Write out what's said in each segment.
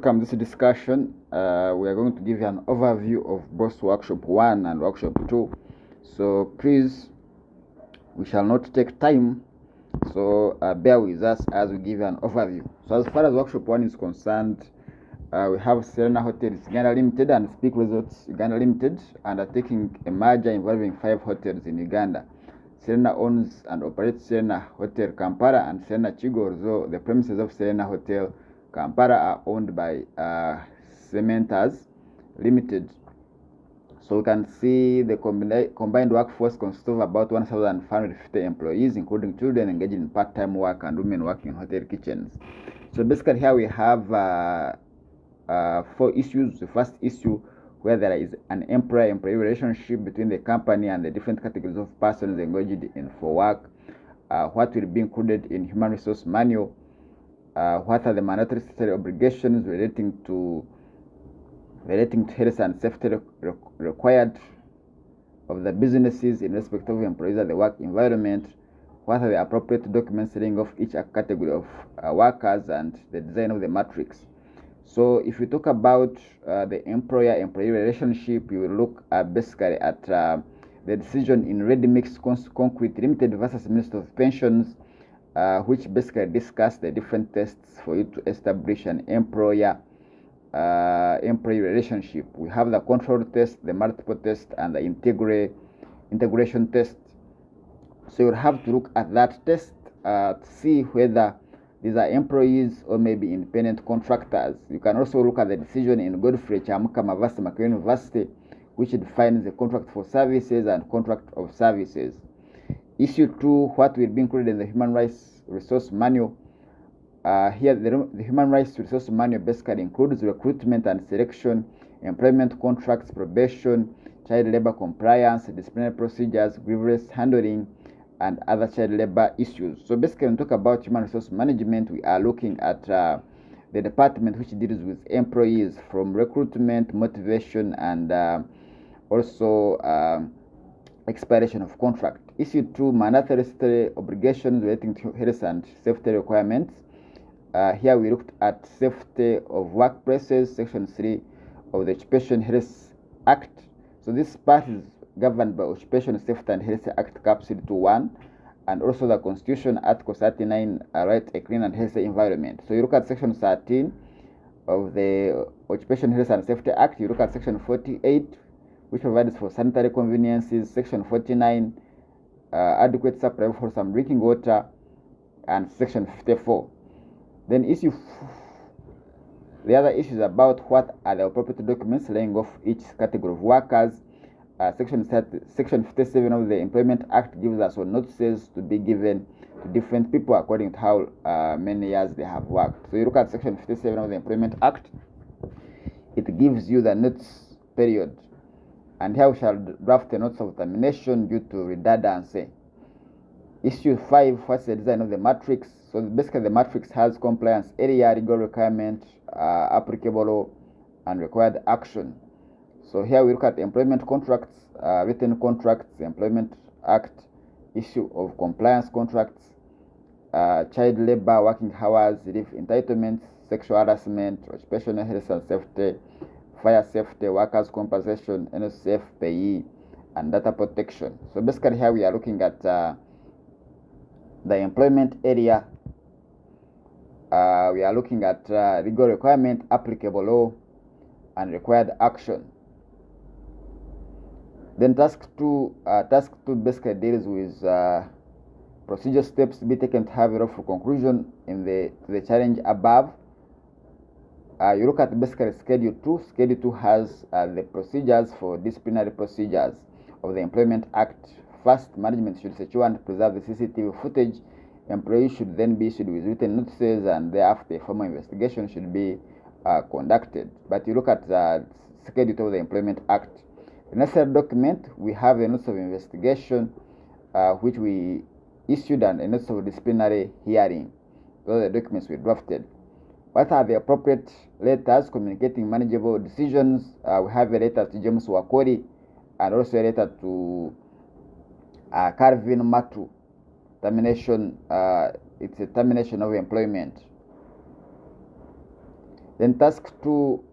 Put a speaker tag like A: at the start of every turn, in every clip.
A: Come this discussion, we are going to give you an overview of both workshop 1 and workshop 2. So please, we shall not take time, so bear with us as we give you an overview. So as far as workshop 1 is concerned, we have Serena Hotels Uganda Limited and Speak Resorts Uganda Limited undertaking a merger involving 5 hotels in Uganda. Serena owns and operates Serena Hotel Kampala and Serena Kigo, although the premises of Serena Hotel Kampala are owned by Cementas Limited. So we can see the combined workforce consists of about 1,550 employees, including children engaged in part-time work and women working in hotel kitchens. So basically here we have 4 issues. The first issue, where there is an employer-employee relationship between the company and the different categories of persons engaged in for work. What will be included in human resource manual? What are the mandatory statutory obligations relating to health and safety required of the businesses in respect of employees at the work environment? What are the appropriate documents setting off each category of workers and the design of the matrix? So if we talk about the employer-employee relationship, we will look basically at the decision in Ready Mix Concrete Limited versus Minister of Pensions, which basically discuss the different tests for you to establish an employee relationship. We have the control test, the multiple test, and the integration test. So you'll have to look at that test to see whether these are employees or maybe independent contractors. You can also look at the decision in Godfrey Chamukama versus Makerere University, which defines the contract for services and contract of services. Issue 2, what will be included in the Human Rights Resource Manual? Here, the Human Rights Resource Manual basically includes recruitment and selection, employment contracts, probation, child labor compliance, disciplinary procedures, grievance handling, and other child labor issues. So basically, when we talk about human resource management, we are looking at the department which deals with employees from recruitment, motivation, and also expiration of contract. Issue 2, mandatory statutory obligations relating to health and safety requirements. Here we looked at safety of workplaces, section 3 of the Occupational Health Act. So this part is governed by Occupational Safety and Health Act Capsule 2.1, and also the Constitution Article 39, right, a clean and healthy environment. So you look at section 13 of the Occupational Health and Safety Act. You look at section 48, which provides for sanitary conveniences, section 49, adequate supply of wholesome drinking water, and section 54. Then the other issues about what are the appropriate documents laying off each category of workers. Section 57 of the Employment Act gives us on notices to be given to different people according to how many years they have worked. So you look at section 57 of the Employment Act, it gives you the notice period. And here we shall draft a notice of termination due to redundancy. Issue 5, what's the design of the matrix? So basically the matrix has compliance area, legal requirement, applicable law, and required action. So here we look at employment contracts, written contracts, the Employment Act, issue of compliance contracts, child labor, working hours, leave entitlements, sexual harassment, occupational health and safety, fire safety, workers' compensation, NSF, payee, and data protection. So basically here we are looking at the employment area. We are looking at legal requirement, applicable law, and required action. Then task 2 basically deals with procedure steps to be taken to have a lawful conclusion in the challenge above. You look at basically schedule 2. Schedule 2 has the procedures for disciplinary procedures of the Employment Act. First, management should secure and preserve the CCTV footage. Employees should then be issued with written notices, and thereafter a formal investigation should be conducted. But you look at the schedule 2 of the Employment Act. The necessary document, we have a notice of investigation, which we issued, and a notice of disciplinary hearing. Those are the documents we drafted. What are the appropriate letters communicating manageable decisions? We have a letter to James Wakori, and also a letter to Calvin Matu. Termination, it's a termination of employment. Then task 2,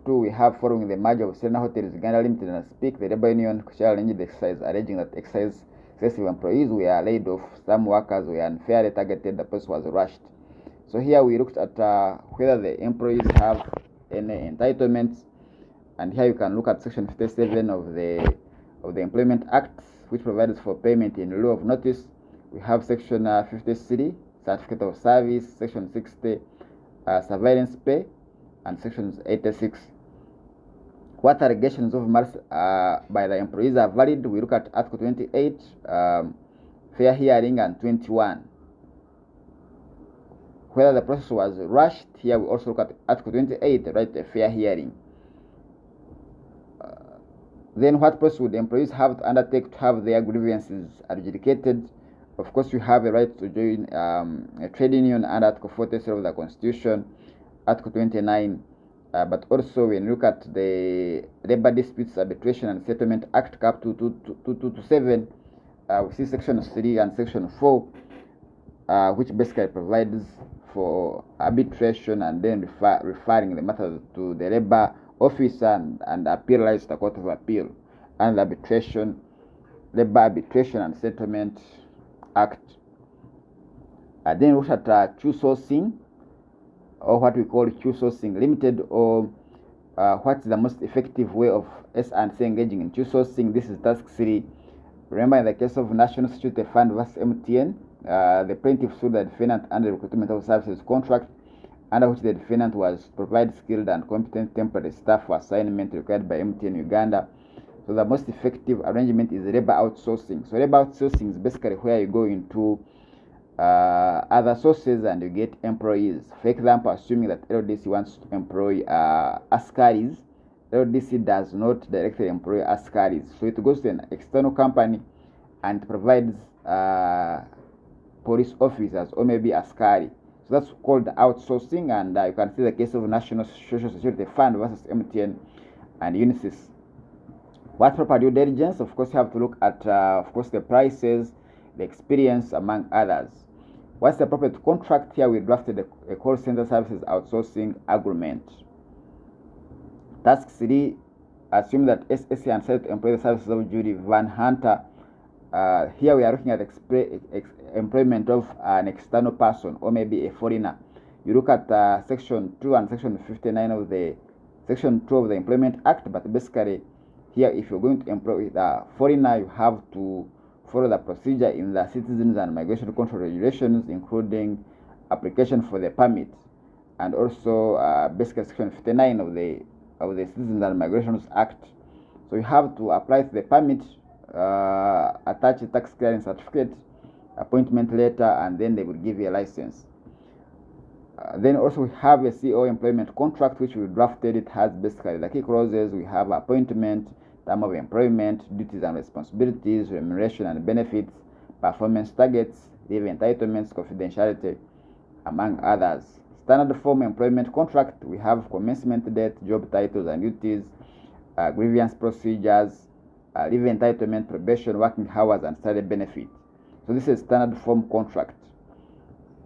A: we have following the merger of Serena Hotels Uganda Limited and Speak, the labor union shall arrange the exercise, alleging that excessive employees were laid off, some workers were unfairly targeted, the process was rushed. So here we looked at whether the employees have any entitlements, and here you can look at section 57 of the Employment Act, which provides for payment in lieu of notice. We have section 53, certificate of service, section 60, surveillance pay, and section 86. What allegations of malice by the employees are valid? We look at Article 28, fair hearing, and 21. Whether the process was rushed, here we also look at Article 28, right, a fair hearing. Then what process would employees have to undertake to have their grievances adjudicated? Of course, you have a right to join a trade union under Article 47 of the Constitution, Article 29, but also when you look at the Labor Disputes Arbitration and Settlement Act, Cap 227, we see Section 3 and Section 4, which basically provides for arbitration and then referring the matter to the labor officer and appeal rights to the Court of Appeal and the Labor Arbitration and Settlement Act. Then we look at Q sourcing, or what we call Q sourcing limited, or what's the most effective way of S&C engaging in Q sourcing. This is task 3. Remember, in the case of National Security Fund vs. MTN, the plaintiff sued the defendant under the recruitment of services contract, under which the defendant was to provide skilled and competent temporary staff for assignment required by MTN Uganda. So the most effective arrangement is labor outsourcing. So labor outsourcing is basically where you go into other sources and you get employees. For example, assuming that LDC wants to employ askaris, LDC does not directly employ askaris. So it goes to an external company and provides police officers or maybe askari. So that's called outsourcing, and you can see the case of National Social Security Fund versus MTN and Unisys. What proper due diligence? Of course, you have to look at, of course, the prices, the experience, among others. What's the appropriate contract? Here we drafted a call center services outsourcing agreement. Task 3, assume that SSC and Select Employee Services of Judy Van Hunter. Here we are looking at employment of an external person or maybe a foreigner. You look at section 2 and section 59 of the section 2 of the Employment Act, but basically here if you're going to employ a foreigner, you have to follow the procedure in the Citizens and Migration Control Regulations, including application for the permit, and also basically section 59 of the Citizens and Migration Act. So you have to apply for the permit, attach a tax clearance certificate, appointment letter, and then they will give you a license. Then also we have a CO employment contract, which we drafted. It has basically the key clauses. We have appointment, term of employment, duties and responsibilities, remuneration and benefits, performance targets, leave entitlements, confidentiality, among others. Standard form employment contract, we have commencement date, job titles and duties, grievance procedures, leave entitlement, probation, working hours, and study benefit. So this is standard form contract.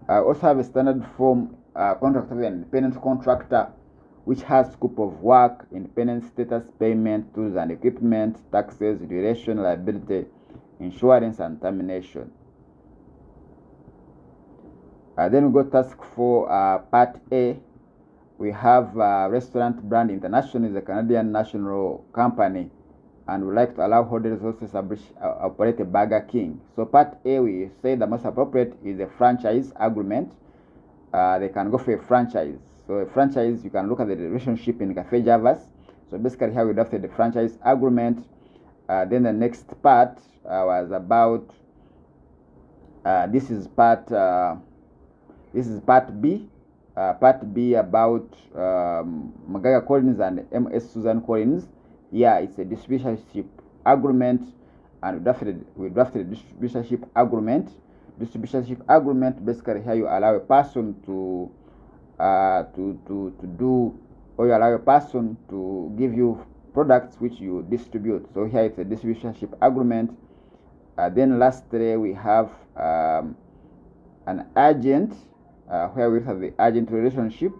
A: I also have a standard form contract of an independent contractor, which has scope of work, independent status, payment, tools and equipment, taxes, duration, liability, insurance, and termination. Then we go task 4, part A. We have Restaurant Brand International, is a Canadian national company, and we like to allow holders also establish operate a Burger King. So part A, we say the most appropriate is a franchise agreement. They can go for a franchise. So a franchise, you can look at the relationship in Cafe Javas. So basically here we drafted the franchise agreement. Then the next part was about, this is part B. Part B about Magaga Collins and MS Susan Collins. Yeah, it's a distributorship agreement, and we drafted a distributorship agreement. Distributorship agreement, basically here you allow a person to do, or you allow a person to give you products which you distribute. So here it's a distributorship agreement. Then lastly we have an agent, where we have the agent relationship.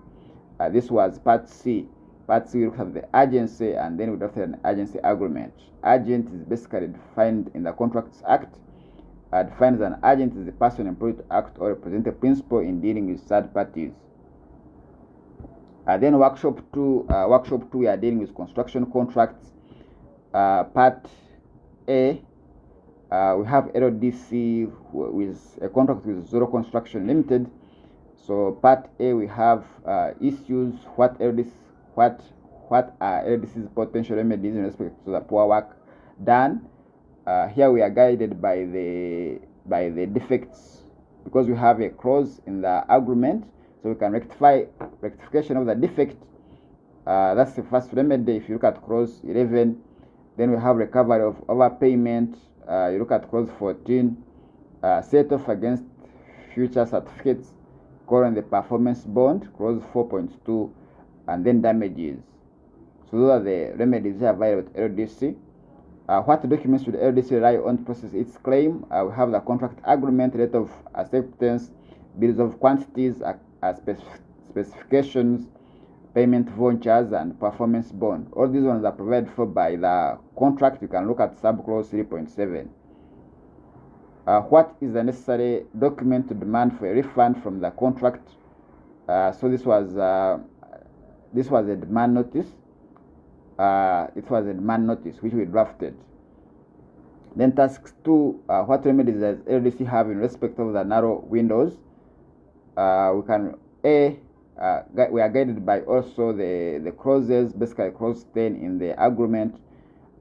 A: This was part C. Part C, we look at the agency, and then we drafted an agency agreement. Agent is basically defined in the Contracts Act. Defines an agent as a person employed to act or represent a principal in dealing with third parties. Then workshop 2, we are dealing with construction contracts. Part A, we have LDC with a contract with Zoro Construction Limited. So part A, we have issues. What are LDC's potential remedies in respect to the poor work done? Here we are guided by the defects, because we have a clause in the agreement, so we can rectification of the defect. That's the first remedy. If you look at clause 11, then we have recovery of overpayment. You look at clause 14, set off against future certificates, call the performance bond, clause 4.2, and then damages. So those are the remedies available with LDC. What documents should LDC rely on to process its claim? We have the contract agreement, letter of acceptance, bills of quantities, specifications, payment vouchers, and performance bond. All these ones are provided for by the contract. You can look at subclause 3.7. What is the necessary document to demand for a refund from the contract? So this was a demand notice. It was a demand notice which we drafted. Then task 2, what remedies does LDC have in respect of the narrow windows? We are guided by also the clauses, basically clause 10 in the agreement: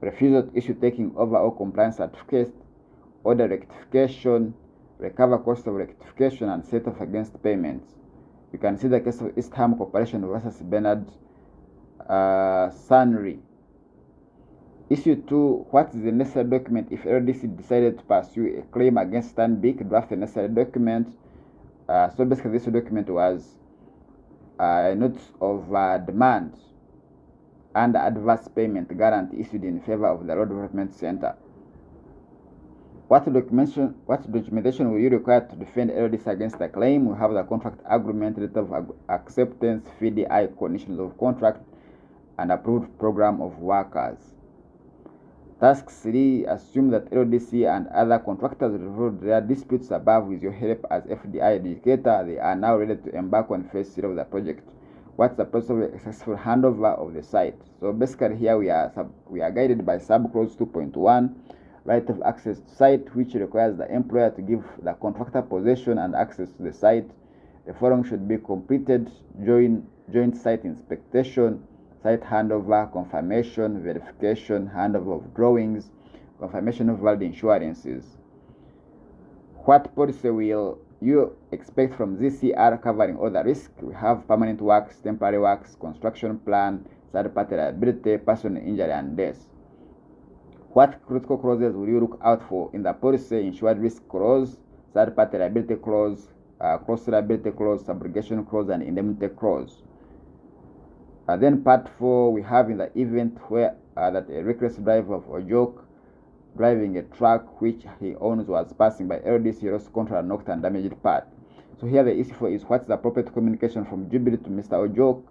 A: refusal to issue taking over or compliance certificates, order rectification, recover cost of rectification, and set off against payments. You can see the case of East Ham Corporation versus Bernard Sunry. Issue 2, what is the necessary document if LDC decided to pursue a claim against Stanbic? Draft the necessary document. So basically this document was a notice of demand and adverse payment guarantee issued in favor of the Road Development Center. What documentation will you require to defend LDC against the claim? We have the contract agreement, letter of acceptance, FDI, conditions of contract, and approved program of workers. Task 3, assume that LDC and other contractors resolved their disputes above with your help as FDI educator. They are now ready to embark on phase 3 of the project. What's the process of a successful handover of the site? So basically here we are guided by subclause 2.1, right of access to site, which requires the employer to give the contractor possession and access to the site. The following should be completed: joint site inspection, site handover, confirmation, verification, handover of drawings, confirmation of valid insurances. What policy will you expect from ZCR covering all the risk? We have permanent works, temporary works, construction plan, third-party liability, personal injury, and death. What critical clauses will you look out for in the policy? Insured risk clause, third-party liability clause, cross liability clause, subrogation clause, and indemnity clause. Then part 4, we have in the event where that a reckless driver of Ojok driving a truck which he owns was passing by LDC, lost control, and knocked and damaged part. So here the issue for is what's the appropriate communication from Jubilee to Mr. Ojok.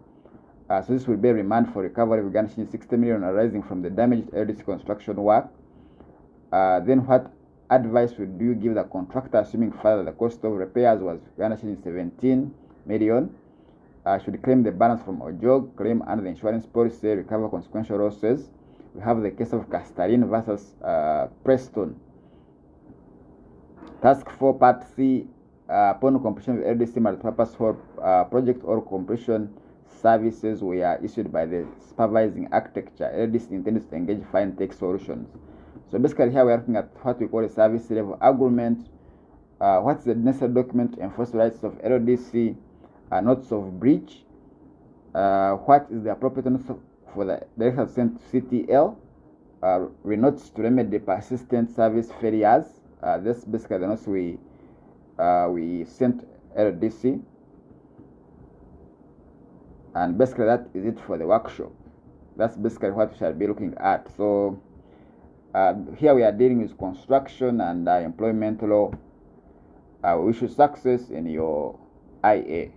A: So this will be a remand for recovery of garnishing 60 million arising from the damaged LDC construction work. Then what advice would you give the contractor, assuming further the cost of repairs was garnishing 17 million? Should claim the balance from Ojok, claim under the insurance policy, recover consequential losses. We have the case of Castellin versus Preston. Task 4, Part C, upon completion of LDC multipurpose project or completion, services were issued by the supervising architecture. LDC intends to engage fine tech solutions. So basically here we are looking at what we call a service level agreement. What's the necessary document to enforce the rights of LDC? Notes of breach. What is the appropriate notice for the director sent to CTL? Notes to remedy persistent service failures. That's basically the notes we sent LDC. And basically that is it for the workshop. That's basically what we shall be looking at. So here we are dealing with construction and employment law. We wish you success in your IA.